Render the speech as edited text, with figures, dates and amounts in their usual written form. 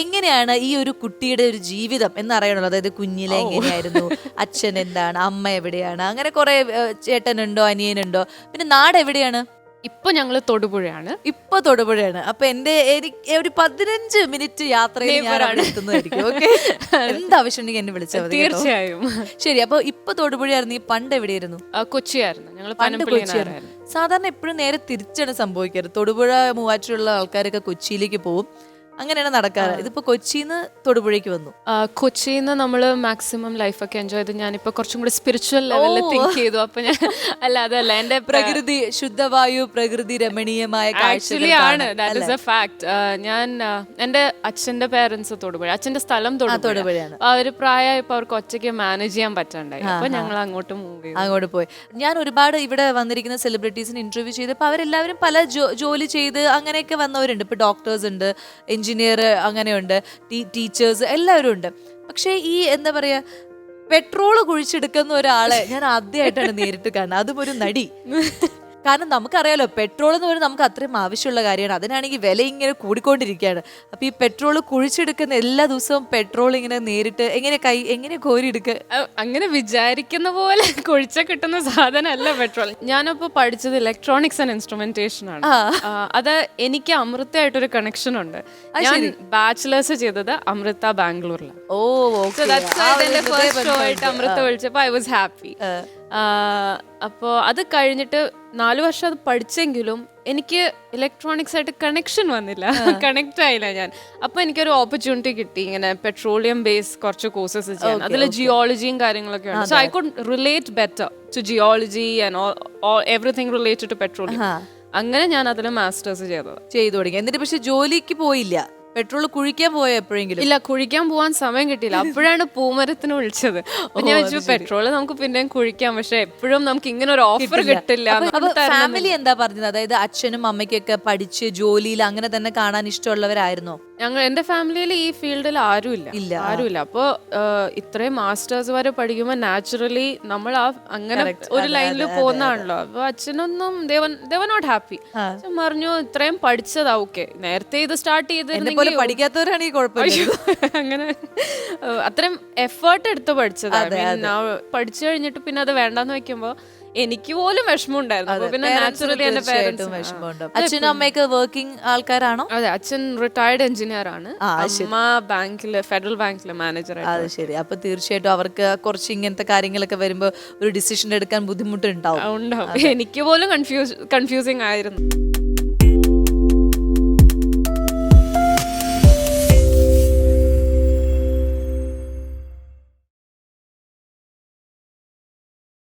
എങ്ങനെയാണ് ഈ ഒരു കുട്ടിയുടെ ഒരു ജീവിതം എന്നറിയണല്ലോ? അതായത് കുഞ്ഞിലെ എങ്ങനെയായിരുന്നു, അച്ഛൻ എന്താണ്, അമ്മ എവിടെയാണ്, അങ്ങനെ കുറെ ചേട്ടനുണ്ടോ അനിയനുണ്ടോ, പിന്നെ നാട് എവിടെയാണ്? ഇപ്പൊ ഞങ്ങള് തൊടുപുഴയാണ്. ഇപ്പൊ തൊടുപുഴയാണ്. അപ്പൊ എനിക്ക് ഒരു 15 മിനിറ്റ് യാത്രയിൽ ഞാൻ അവിടെ എത്തുന്നതായിരിക്കും. ഓക്കെ, എന്താവശ്യം ഉണ്ടെങ്കിൽ എന്നെ വിളിച്ചാൽ മതി. തീർച്ചയായും. ശരി, അപ്പൊ ഇപ്പൊ തൊടുപുഴയായിരുന്നു. ഈ പണ്ട് എവിടെയായിരുന്നു? കൊച്ചിയായിരുന്നു. ഞങ്ങൾ പണ്ട് കൊച്ചിയായിരുന്നു. സാധാരണ എപ്പോഴും നേരെ തിരിച്ചാണ് സംഭവിക്കാറ്. തൊടുപുഴ മൂവാറ്റുള്ള ആൾക്കാരൊക്കെ കൊച്ചിയിലേക്ക് പോകും, അങ്ങനെയാണ് നടക്കാറ്. ഇതിപ്പോ കൊച്ചിന്ന് തൊടുപുഴയ്ക്ക് വന്നു. കൊച്ചിന്ന് നമ്മള് മാക്സിമം ലൈഫൊക്കെ എൻജോയ് ചെയ്ത് ഞാനിപ്പോ കുറച്ചും കൂടി സ്പിരിച്വൽ ലെവലിൽ തിങ്ക് ചെയ്തു. അപ്പൊ ഞാൻ അതല്ല എന്റെ പ്രകൃതി ശുദ്ധവായു, പ്രകൃതി രമണീയമായ ആക്ച്വലി ആണ്, ദാറ്റ് ഇസ് എ ഫാക്ട്. ഞാൻ എന്റെ അച്ഛന്റെ പേരൻസ് തൊടുപുഴ, അച്ഛന്റെ സ്ഥലം തൊടുപുഴയാണ്. അവര് പ്രായമായപ്പോ അവർക്ക് ഒറ്റയ്ക്ക് മാനേജ് ചെയ്യാൻ പറ്റാണ്ടായി. അപ്പൊ ഞങ്ങൾ അങ്ങോട്ട് മൂവ് ചെയ്തു, അങ്ങോട്ട് പോയി. ഞാൻ ഒരുപാട് ഇവിടെ വന്നിരിക്കുന്ന സെലിബ്രിറ്റീസിന് ഇന്റർവ്യൂ ചെയ്തപ്പോൾ അവരെല്ലാവരും പല ജോലി ചെയ്ത് അങ്ങനെയൊക്കെ വന്നവരുണ്ട്. ഇപ്പൊ ഡോക്ടേഴ്സ് ഉണ്ട്, എഞ്ചിനീയർ, അങ്ങനെയുണ്ട്, ടീച്ചേഴ്സ്, എല്ലാവരും ഉണ്ട്. പക്ഷേ ഈ എന്താ പറയാ, പെട്രോള് കുഴിച്ചെടുക്കുന്ന ഒരാളെ ഞാൻ ആദ്യമായിട്ടാണ് നേരിട്ട് കാണുന്നത്. അതും ഒരു നടി. കാരണം നമുക്കറിയാലോ, പെട്രോൾ എന്ന് പറയുന്നത് നമുക്ക് അത്രയും ആവശ്യമുള്ള കാര്യമാണ്. അതിനാണെങ്കിൽ വില ഇങ്ങനെ കൂടിക്കൊണ്ടിരിക്കുകയാണ്. അപ്പൊ ഈ പെട്രോൾ കുഴിച്ചെടുക്കുന്ന എല്ലാ ദിവസവും പെട്രോൾ ഇങ്ങനെ നേരിട്ട് എങ്ങനെ കോരിയെടുക്കുക? അങ്ങനെ വിചാരിക്കുന്ന പോലെ കുഴിച്ച കിട്ടുന്ന സാധനമല്ല പെട്രോൾ. ഞാനിപ്പോ പഠിച്ചത് ഇലക്ട്രോണിക്സ് ആൻഡ് ഇൻസ്ട്രുമെന്റേഷൻ ആണ്. അത് എനിക്ക് അമൃതയായിട്ടൊരു കണക്ഷൻ ഉണ്ട്. ഞാൻ ബാച്ചിലേഴ്സ് ചെയ്തത് അമൃത ബാംഗ്ലൂരിലാണ്. അമൃത വിളിച്ചപ്പോ ഐ വാസ് ഹാപ്പി. അപ്പോൾ അത് കഴിഞ്ഞിട്ട് 4 വർഷം അത് പഠിച്ചെങ്കിലും എനിക്ക് ഇലക്ട്രോണിക്സ് ആയിട്ട് കണക്ഷൻ വന്നില്ല, കണക്ട് ആയില്ല ഞാൻ. അപ്പൊ എനിക്കൊരു ഓപ്പർച്യൂണിറ്റി കിട്ടി ഇങ്ങനെ പെട്രോളിയം ബേസ് കുറച്ച് കോഴ്സസ് ചെയ്യാൻ. അതിൽ ജിയോളജിയും കാര്യങ്ങളൊക്കെ ഉണ്ട്. So I could relate better to geology and everything related to petroleum. അങ്ങനെ ഞാൻ അതിൽ മാസ്റ്റേഴ്സ് ചെയ്തു തുടങ്ങി. എന്നിട്ട് പക്ഷെ ജോലിക്ക് പോയില്ല. പെട്രോൾ കുഴിക്കാൻ പോയോ എപ്പോഴെങ്കിലും? ഇല്ല, കുഴിക്കാൻ പോവാൻ സമയം കിട്ടിയില്ല. അപ്പോഴാണ് പൂമരത്തിന് വിളിച്ചത്. ഞാൻ വെച്ചു പെട്രോള് നമുക്ക് പിന്നെയും കുഴിക്കാം, പക്ഷെ എപ്പോഴും നമുക്ക് ഇങ്ങനെ ഒരു ഓഫർ കിട്ടില്ല. ഫാമിലി എന്താ പറഞ്ഞത്? അതായത് അച്ഛനും അമ്മയ്ക്കൊക്കെ പഠിച്ച് ജോലിയിൽ അങ്ങനെ തന്നെ കാണാൻ ഇഷ്ടമുള്ളവരായിരുന്നോ? എന്റെ ഫാമിലിയിൽ ഈ ഫീൽഡിൽ ആരുമില്ല. അപ്പൊ ഇത്രയും മാസ്റ്റേഴ്സ് വരെ പഠിക്കുമ്പോ നാച്ചുറലി നമ്മൾ അങ്ങനെ ഒരു ലൈനിൽ പോകുന്നതാണല്ലോ. അപ്പൊ അച്ഛനൊന്നും ദേവ നോട്ട് ഹാപ്പി. പറഞ്ഞു ഇത്രയും പഠിച്ചതാ, ഓക്കെ, നേരത്തെ ഇത് സ്റ്റാർട്ട് ചെയ്തിരുന്നെങ്കിൽ പഠിക്കാത്തവരാണ് ഈ കുഴപ്പമില്ല. അങ്ങനെ അത്രയും എഫേർട്ട് എടുത്ത് പഠിച്ചതാണ്. പഠിച്ചു കഴിഞ്ഞിട്ട് പിന്നെ അത് വേണ്ടാന്ന് വെക്കുമ്പോ എനിക്ക് പോലും വിഷമം ഉണ്ടായിരുന്നു. പിന്നെ നാച്ചുറലി എന്റെ പേരൻസ് വിഷമമുണ്ട്. അച്ഛനും അമ്മയൊക്കെ വർക്കിംഗ് ആൾക്കാരാണോ? അതെ, അച്ഛൻ റിട്ടയർഡ് എഞ്ചിനീയർ ആണ്, അമ്മ ബാങ്കില്, ഫെഡറൽ ബാങ്കിലെ മാനേജർ. അത് ശരി. അപ്പൊ തീർച്ചയായിട്ടും അവർക്ക് കുറച്ച് ഇങ്ങനത്തെ കാര്യങ്ങളൊക്കെ വരുമ്പോ ഒരു ഡിസിഷൻ എടുക്കാൻ ബുദ്ധിമുട്ടുണ്ടാവും. എനിക്ക് പോലും കൺഫ്യൂസിങ് ആയിരുന്നു.